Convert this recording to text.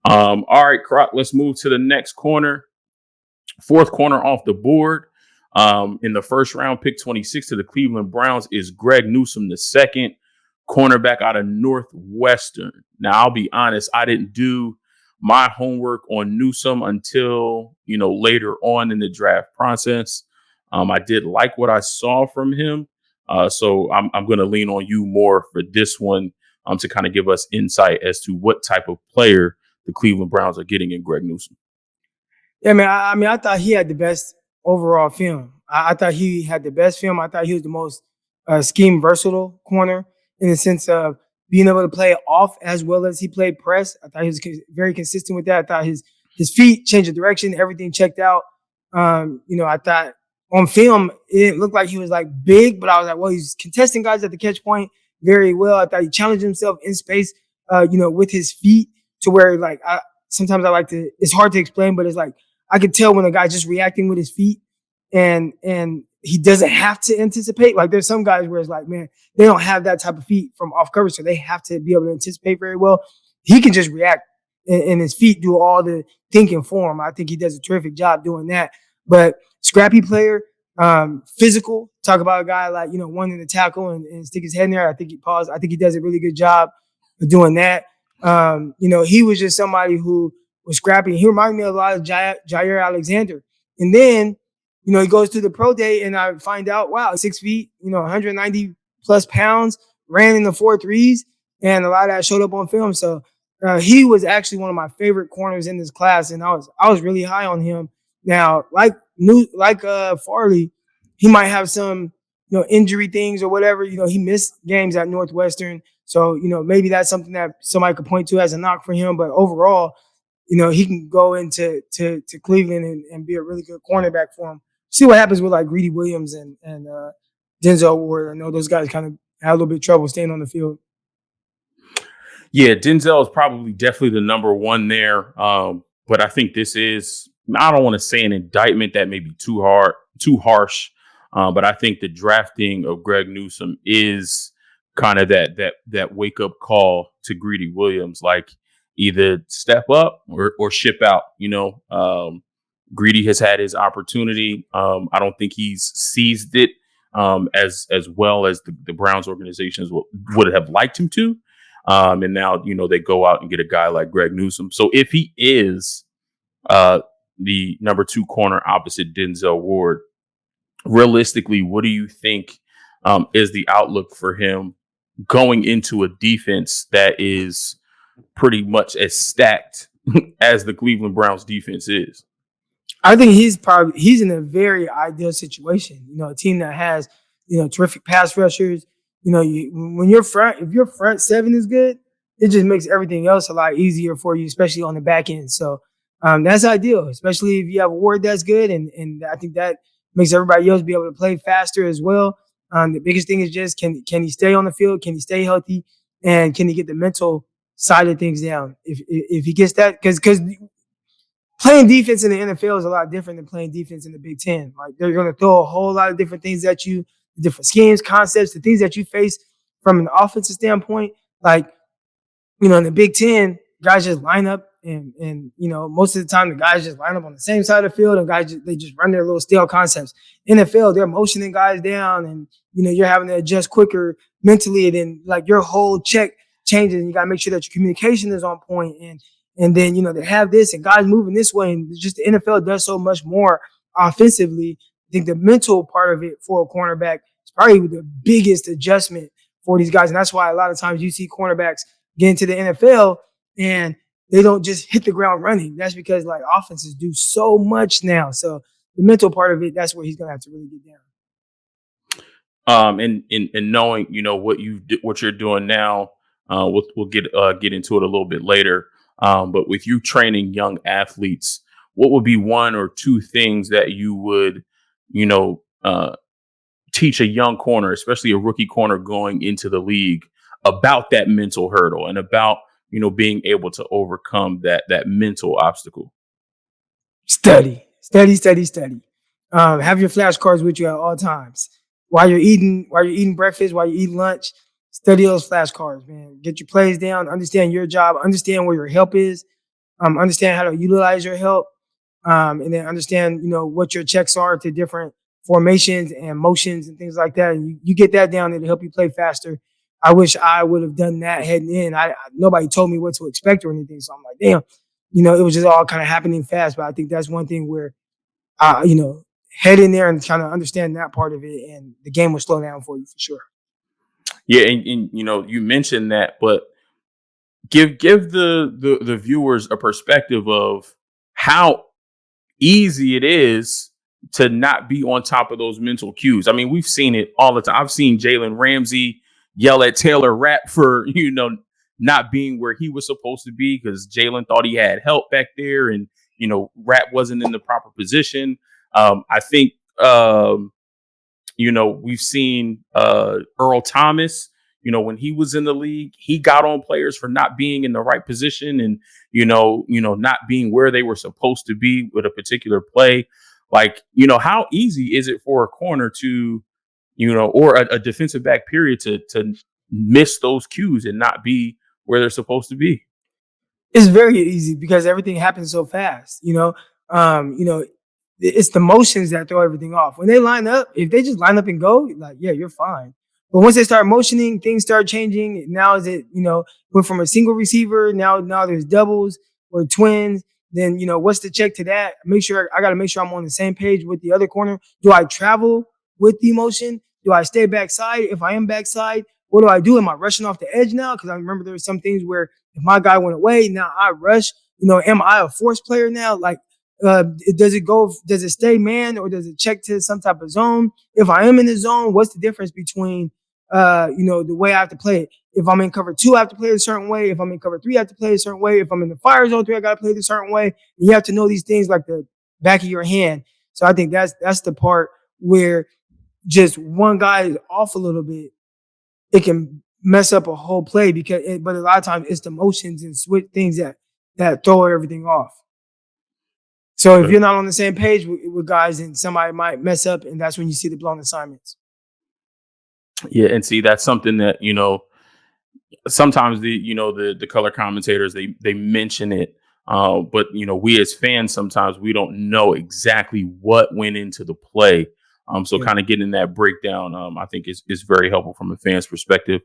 All right, Croc, let's move to the next corner. Fourth corner off the board. In the first round, pick 26 to the Cleveland Browns is Greg Newsome II, cornerback out of Northwestern. Now, I'll be honest, I didn't do my homework on Newsome until, later on in the draft process. I did like what I saw from him. So I'm going to lean on you more for this one to kind of give us insight as to what type of player the Cleveland Browns are getting in Greg Newsome. Yeah, man. I mean, I thought he had the best overall film. I thought he had the best film. I thought he was the most scheme versatile corner in the sense of being able to play off as well as he played press. I thought he was very consistent with that. I thought his feet changed the direction, everything checked out. I thought on film it didn't look like he was like big, but I was like, well, he's contesting guys at the catch point very well. I thought he challenged himself in space, with his feet to where like sometimes I like to. It's hard to explain, but it's like I could tell when a guy's just reacting with his feet and he doesn't have to anticipate. Like there's some guys where it's like, man, they don't have that type of feet from off coverage, so they have to be able to anticipate very well. He can just react and his feet do all the thinking for him. I think he does a terrific job doing that. But scrappy player, physical. Talk about a guy like, wanting to tackle and stick his head in there. I think he does a really good job of doing that. He was just somebody who was scrappy. He reminded me a lot of Jair Alexander. And then, he goes to the pro day and I find out, wow, 6 feet, 190 plus pounds, ran in the 4.3s, and a lot of that showed up on film. So he was actually one of my favorite corners in this class, and I was really high on him. Now, like Farley, he might have some injury things or whatever. He missed games at Northwestern, so maybe that's something that somebody could point to as a knock for him. But overall, he can go into to Cleveland and be a really good cornerback for him. See what happens with like Greedy Williams and Denzel Ward. I know those guys kind of had a little bit of trouble staying on the field. Yeah, Denzel is probably definitely the number one there. But I think this is, I don't want to say an indictment that may be too harsh. But I think the drafting of Greg Newsome is kind of that wake up call to Greedy Williams, like either step up or ship out. Greedy has had his opportunity. I don't think he's seized it as well as the Browns organizations would have liked him to. And now, they go out and get a guy like Greg Newsome. So if he is the number 2 corner opposite Denzel Ward, realistically, what do you think is the outlook for him going into a defense that is pretty much as stacked as the Cleveland Browns defense is? I think he's in a very ideal situation. A team that has, terrific pass rushers. If your front seven is good, it just makes everything else a lot easier for you, especially on the back end. So that's ideal, especially if you have a Ward that's good. And I think that makes everybody else be able to play faster as well. The biggest thing is just can he stay on the field? Can he stay healthy? And can he get the mental side of things down? If he gets that, because playing defense in the NFL is a lot different than playing defense in the Big Ten. Like they're going to throw a whole lot of different things at you, different schemes, concepts, the things that you face from an offensive standpoint. Like, in the Big Ten, guys just line up and most of the time the guys just line up on the same side of the field and they just run their little stale concepts. NFL, they're motioning guys down and, you're having to adjust quicker mentally, and then like your whole check changes and you got to make sure that your communication is on point. And then, they have this and guys moving this way, and just the NFL does so much more offensively. I think the mental part of it for a cornerback is probably the biggest adjustment for these guys. And that's why a lot of times you see cornerbacks get into the NFL and they don't just hit the ground running. That's because like offenses do so much now. So the mental part of it, that's where he's going to have to really get down. And knowing, what you're doing now, we'll get into it a little bit later. But with you training young athletes, what would be 1 or 2 things that you would, teach a young corner, especially a rookie corner going into the league, about that mental hurdle and about, being able to overcome that mental obstacle? Study. Have your flashcards with you at all times. While you're eating breakfast, while you're eating lunch, study those flashcards, man. Get your plays down, understand your job, understand where your help is. understand how to utilize your help, and then understand, what your checks are to different formations and motions and things like that. And you get that down, it'll help you play faster. I wish I would have done that heading in. Nobody told me what to expect or anything, so I'm like, damn, it was just all kind of happening fast. But I think that's one thing where, head in there and kind of understand that part of it, and the game will slow down for you for sure. Yeah, and you mentioned that, but give the viewers a perspective of how easy it is to not be on top of those mental cues. I mean, we've seen it all the time. I've seen Jalen Ramsey yell at Taylor Rapp for not being where he was supposed to be because Jalen thought he had help back there, and Rapp wasn't in the proper position. I think we've seen Earl Thomas. When he was in the league, he got on players for not being in the right position and not being where they were supposed to be with a particular play. Like, how easy is it for a corner to, or a defensive back period to miss those cues and not be where they're supposed to be? It's very easy because everything happens so fast. It's the motions that throw everything off. When they line up, if they just line up and go, like, yeah, you're fine. But once they start motioning, things start changing. Now is it, went from a single receiver, now there's doubles or twins. Then, what's the check to that? I got to make sure I'm on the same page with the other corner. Do I travel with the motion? Do I stay backside? If I am backside, what do I do? Am I rushing off the edge now? Because I remember there were some things where if my guy went away, now I rush. Am I a force player now? Like, does it stay man or does it check to some type of zone? If I am in the zone, what's the difference between the way I have to play it? If I'm in cover 2, I have to play it a certain way. If I'm in cover 3, I have to play it a certain way. If I'm in the fire zone 3, I got to play it a certain way. And you have to know these things like the back of your hand. So I think that's the part where just one guy is off a little bit, it can mess up a whole play but a lot of times it's the motions and switch things that throw everything off. So if you're not on the same page with guys, then somebody might mess up, and that's when you see the blown assignments. Yeah, and see, that's something that sometimes the color commentators they mention it, but we as fans sometimes we don't know exactly what went into the play. So kind of getting that breakdown, I think is very helpful from a fan's perspective.